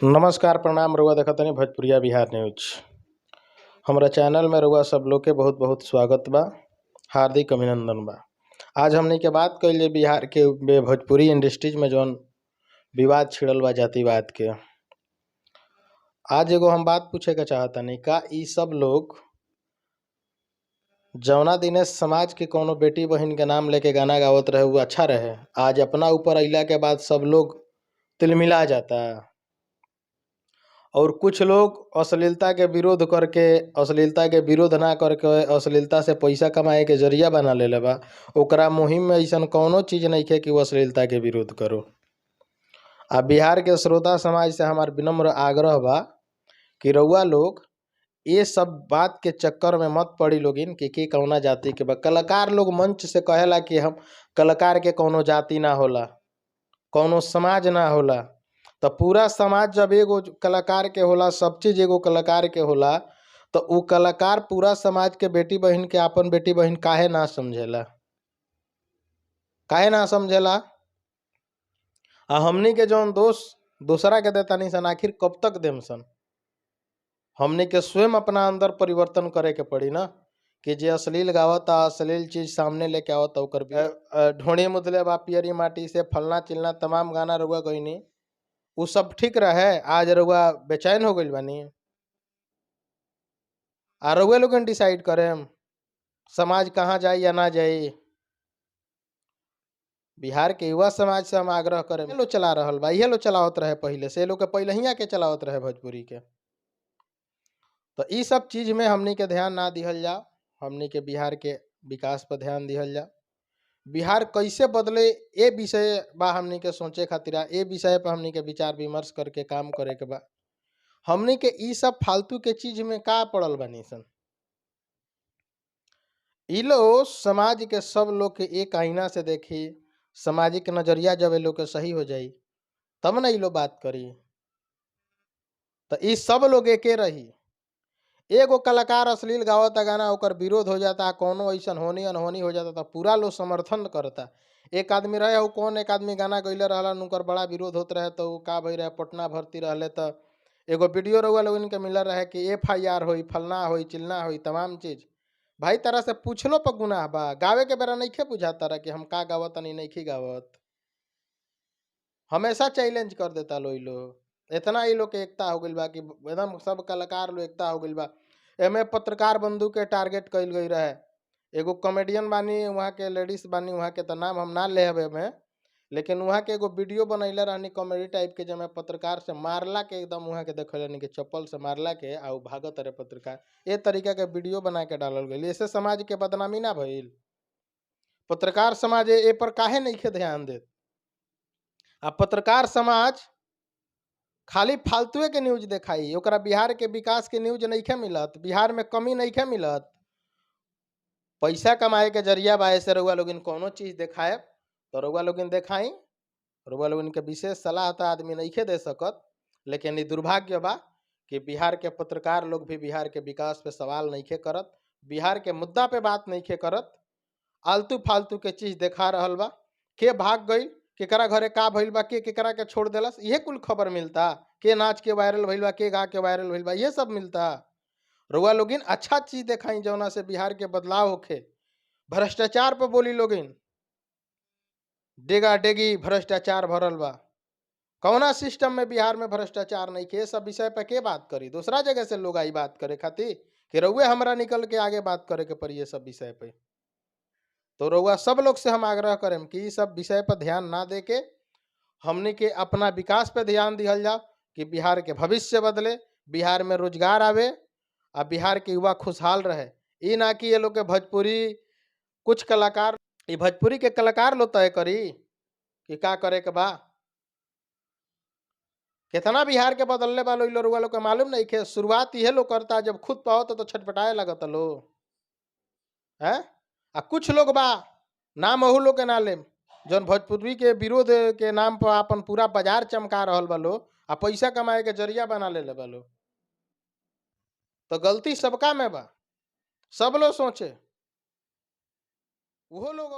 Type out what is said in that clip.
नमस्कार प्रणाम रउआ देखतानी भोजपुरिया बिहार न्यूज। हमरा चैनल में रउआ सब लोग के बहुत बहुत स्वागत बा, हार्दिक अभिनंदन बा। आज हमनी के बात कइले बिहार के भोजपुरी इंडस्ट्रीज में जौन विवाद छिड़ल बा जातिवाद के। आज एगो हम बात पूछे के चाहतानी, का ई सब लोग जौना दिने समाज के कोनो बेटी बहन के नाम लेके गाना गावत रहे वो अच्छा रहे, आज अपना ऊपर अइला के बाद सब लोग तिलमिला जाता और कुछ लोग अश्लीलता के विरोध करके, अश्लीलता के विरोध ना करके अश्लीलता से पैसा कमाए के जरिया बना लेले बा। ओकरा मुहिम में ऐसा कौनो चीज नहीं है कि वो अश्लीलता के विरोध करो। आ बिहार के श्रोता समाज से हमार विनम्र आग्रह बा कि रउआ लोग ये सब बात के चक्कर में मत पड़ी लोगिन कि कौना जाति के बा। कलाकार लोग मंच से कहेला कि हम कलाकार के कौनो जाति ना होला, कौनो समाज ना होला। तो पूरा समाज जब एगो कलाकार के होला, सब चीज एगो कलाकार के होला, तो उ कलाकार पूरा समाज के बेटी बहन के अपन बेटी बहन काहे ना समझेला, काहे ना समझेला। आ हमनी के जौन दोष दूसरा के देतानी सन, आखिर कब तक देम सन। हमनी के स्वयं अपना अंदर परिवर्तन करे के पड़ी ना, कि जे अश्लील गावता, अश्लील चीज सामने लेके आवता, ओकर ढोणी मुदले बा पियरी माटी से, फलना चिलना तमाम गाना रउआ गईनी, वो सब ठीक रहे। आज रउआ बेचैन हो गइल बानी। आ रउआ लोगन डिसाइड करें समाज कहाँ जाए या ना जाए। बिहार के युवा समाज से हम आग्रह करें, ये लोग चला रहल बा, ये लोग चलावत रहे पहले से, लोग के पहले ही के चलावत रहे भोजपुरी के। तो ई सब चीज में हमनी के ध्यान ना दिहल जाओ, हमनी के बिहार के विकास पर ध्यान दिहल जाओ। बिहार कैसे बदले ए विषय बा हमनी के सोचे खातिर, ए विषय पर हमनी के विचार विमर्श करके काम करे के बा। हमनी के ई सब फालतू के चीज में का पड़ल बानी सन। ई लोग समाज के सब लोग के एक आईना से देखी, सामाजिक नजरिया जब लोग के सही हो जाई तब ना ई लोग बात करी। तो ई सब लोग एके रही। एगो कलाकार अश्लील गावता गाना, ओकर विरोध हो जाता, कोनो ऐसा होनी अनहोनी हो जाता तो पूरा लोग समर्थन करता। एक आदमी रहे हो, कौन एक आदमी गाना गईले रहला, उनकर बड़ा विरोध होत रहे, तो का भई रहे, पटना भर्ती रहले, तो एगो वीडियो रउआ लोगन के मिल रहे कि FIR होई, फलना होई, चिलना होई, तमाम चीज। भाई तरह से पूछलो पर गुनाह बा, गावे के बेरा नइखे बुझाता रहा कि हम का गावत नहीं नइखे गावत। हमेशा चैलेंज कर देता लोग। इतना ही लोग के एकता हो गइल बा कि एकदम सब कलाकार लोग एकता हो गइल बा। एमे पत्रकार बंधु के टारगेट कइल गई रहे। एगो कॉमेडियन बानी, वहाँ के लेडीज बानी, वहाँ के तो नाम हम ना लेबे में, लेकिन वहाँ के एगो वीडियो बनैले रहनी कॉमेडी टाइप के, जब पत्रकार से मारला के एकदम वहाँ के देखल कि चप्पल से मारला के आ भागत रहे पत्रकार। ए तरीका के वीडियो बना के डालल गई। ऐसे समाज के बदनामी ना भइल। पत्रकार समाज ए पर काहे नइखे ध्यान देत। आ पत्रकार समाज खाली फालतुए के न्यूज देखाई, ओकरा बिहार के विकास के न्यूज नइखे मिलत, बिहार में कमी नइखे मिलत। पैसा कमाए के जरिया बा, ऐसे रउआ लोगन कोनो चीज देखाए तो रउआ लोगन देखाई। रउआ लोगन के विशेष सलाह तो आदमी नइखे दे सकत, लेकिन ये दुर्भाग्य बा कि बिहार के पत्रकार लोग भी बिहार के विकास पे सवाल नइखे करत, बिहार के मुद्दा पे बात नइखे करत, आलतू फालतू के चीज देखा रहल बा। के भाग गई, केकरा घरे का भइल बा, के केकरा के छोड़ देलस, ये कुल खबर मिलता। के नाच के वायरल भइल बा, के गा के वायरल भइल बा, ये सब मिलता। रउआ लोगिन अच्छा चीज देखाई जौना से बिहार के बदलाव होखे। भ्रष्टाचार पे बोली लोगिन, डेगा डेगी भ्रष्टाचार भरल बा। कौना सिस्टम में बिहार में भ्रष्टाचार नहीं के, सब विषय पे के बात करी। दूसरा जगह से लोग आई बात करे खातिर कि रउए हमरा निकल के आगे बात करे के पड़ी ये सब विषय पे। तो रउआ सब लोग से हम आग्रह करें कि सब विषय पर ध्यान ना दे के हमने के अपना विकास पे ध्यान दिहल जाओ, कि बिहार के भविष्य बदले, बिहार में रोजगार आवे, और बिहार के युवा खुशहाल रहे। ये ना कि ये लोग के भोजपुरी कुछ कलाकार, ये भोजपुरी के कलाकार लोग तय करी कि का करे के बा। कितना बिहार के बदलने वालों लोग वालों को मालूम नहीं के। शुरुआत ये लोग करता, जब खुद पाओ तो छटपटाए लगता लो है। आ कुछ लोग बा नाम अहू लोग के ना लेम, जौन भोजपुरी के विरोध के नाम पर अपन पूरा बाजार चमका रहल बा लो, आ पैसा कमाए के जरिया बना ले बा लो। तो गलती सबका में बा, सब लोग सोचे। वो लोग